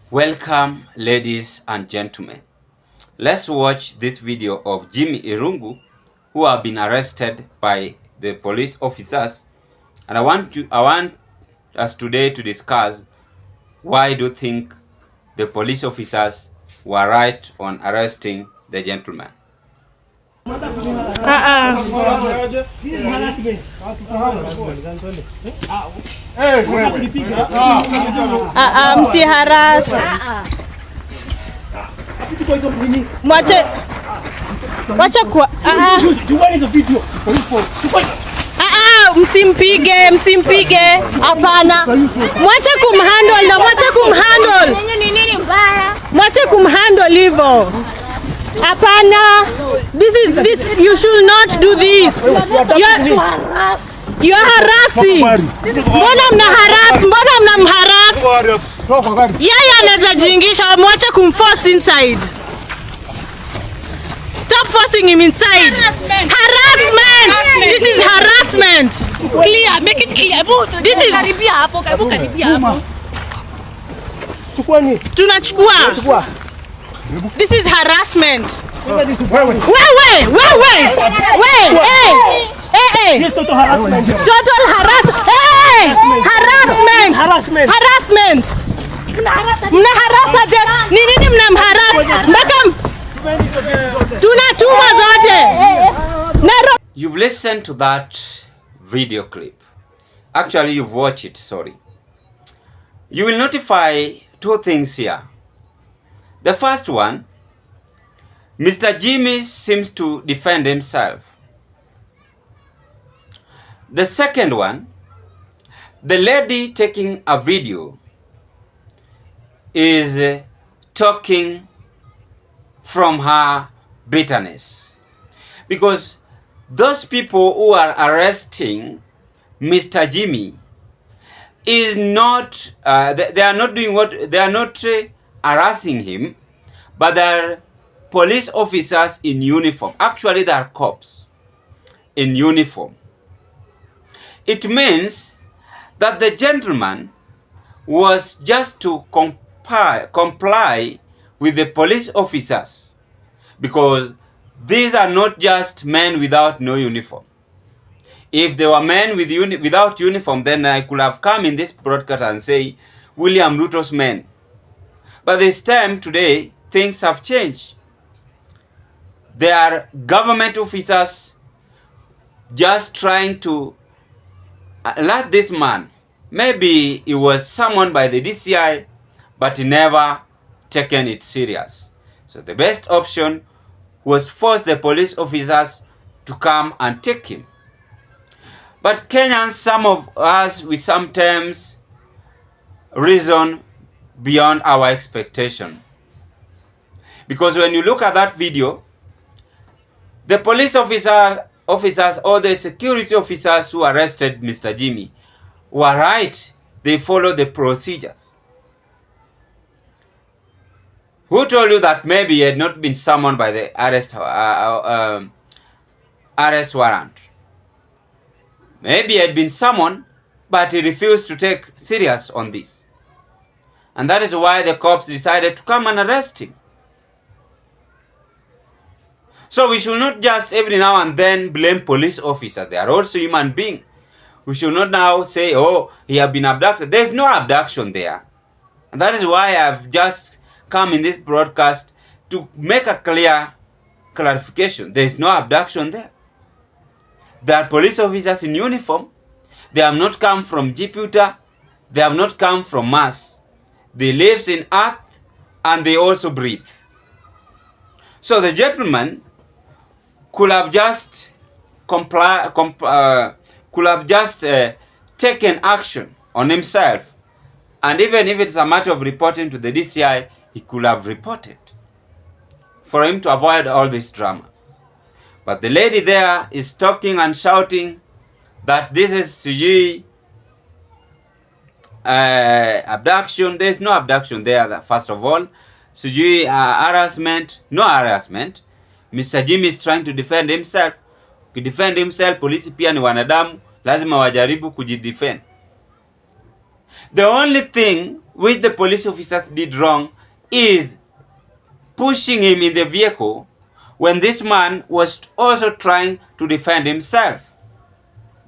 Welcome, ladies and gentlemen. Let's watch this video of Jimmy Irungu, who have been arrested by the police officers. And I want us today to discuss why do you think the police officers were right on arresting the gentleman. Msiharas. Wacha kwa msimpige. Hapana. Mwache kumhandle na mwache kumhandle. Mwache kumhandle hivyo. Hapana. This you should not do this. You are harassing. Mbona mnamharass? Yeye anaweza jingisha, mwache kumforce inside. Stop forcing him inside. Harassment. This is harassment. Clear, make it clear. This is karibia hapo. Tunachukua. This is harassment. Wewe. Yes, total harassment. Harassment. Mnaharasa ni nini mnamharasa? Mpaka tunatuma zote. You've listened to that video clip. Actually, you've watched it, sorry. You will notify two things here. The first one, Mr. Jimmy seems to defend himself. The second one, the lady taking a video is talking from her bitterness. Because those people who are arresting Mr. Jimmy is not, they are not doing what, they are not harassing him, but they are police officers in uniform. Actually, they are cops in uniform. It means that the gentleman was just to comply with the police officers, because these are not just men without no uniform. If they were men without uniform, then I could have come in this broadcast and say William Ruto's men. But this time today, things have changed. They are government officers just trying to alert this man. Maybe he was summoned by the DCI, but he never taken it serious. So the best option was force the police officers to come and take him. But Kenyans, some of us, we sometimes reason beyond our expectation. Because when you look at that video, the police officers or the security officers who arrested Mr. Jimmy were right. They followed the procedures. Who told you that maybe he had not been summoned by the arrest warrant? Maybe he had been summoned, but he refused to take serious on this. And that is why the cops decided to come and arrest him. So we should not just every now and then blame police officers. They are also human beings. We should not now say, oh, he has been abducted. There is no abduction there. And that is why I have just come in this broadcast to make a clear clarification. There is no abduction there. There are police officers in uniform. They have not come from Jupiter. They have not come from Mars. They live in earth and they also breathe. So the gentleman could have just taken action on himself, and even if it's a matter of reporting to the DCI, he could have reported for him to avoid all this drama. But the lady there is talking and shouting that this is abduction. There is no abduction there. First of all, harassment, no harassment. Mr. Jimmy is trying to defend himself. To defend himself, polisi pia ni wanadamu, lazima wajaribu kujidefend. The only thing which the police officers did wrong is pushing him in the vehicle when this man was also trying to defend himself.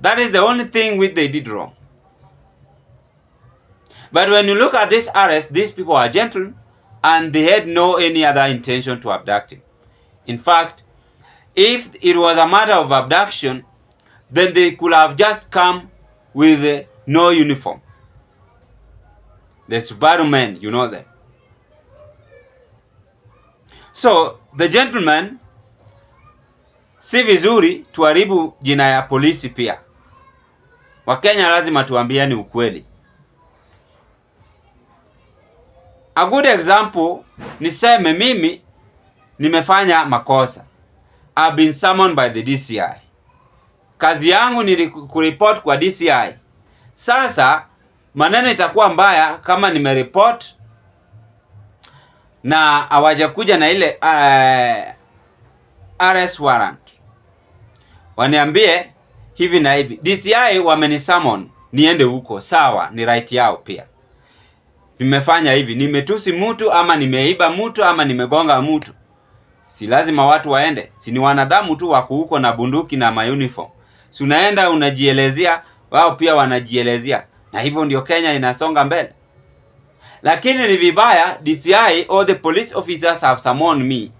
That is the only thing which they did wrong. But when you look at this arrest, these people are gentle and they had no any other intention to abduct him. In fact, if it was a matter of abduction, then they could have just come with no uniform. The Subaru men, you know them. So, the gentleman, si vizuri tuharibu jina ya polisi pia. Wakenya lazima tuambiane ukweli. A good example, niseme mimi nimefanya makosa. I've been summoned by the DCI. Kazi yangu ni kureport kwa DCI. Sasa maneno itakuwa mbaya kama nimereport na hawajakuja na ile arrest warrant. Waniambie hivi na hivi. DCI wamenisummon niende huko. Sawa, ni right yao pia. Nimefanya hivi, nimetusi mtu ama nimeiba mtu ama nimegonga mtu. Si lazima watu waende. Si ni wanadamu tu wako huko na bunduki na uniform. Si unaenda unajielezea, wao pia wanajielezea. Na hivyo ndio Kenya inasonga mbele. Lakini ni vibaya DCI or the police officers have summoned me.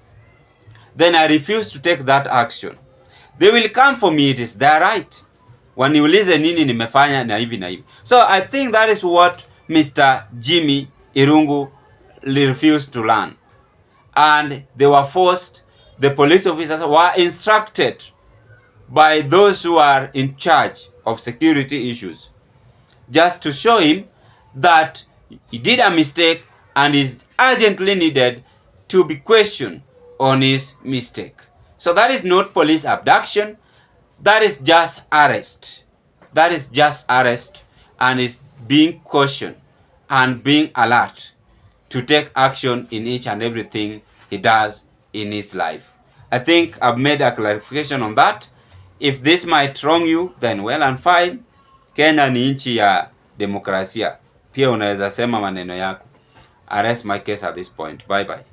Then I refuse to take that action. They will come for me, it is their right. Waniulize nini nimefanya na hivi na hivi. So I think that is what Mr. Jimmy Irungu refused to learn. And they were forced, the police officers were instructed by those who are in charge of security issues, just to show him that he did a mistake and is urgently needed to be questioned on his mistake. So that is not police abduction, that is just arrest. That is just arrest and is being cautioned and being alert to take action in each and everything he does in his life. I think I've made a clarification on that. If this might wrong you, then well and fine. Kenya ni nchi ya demokrasia. Pia unaweza sema maneno yako. I rest my case at this point. Bye bye.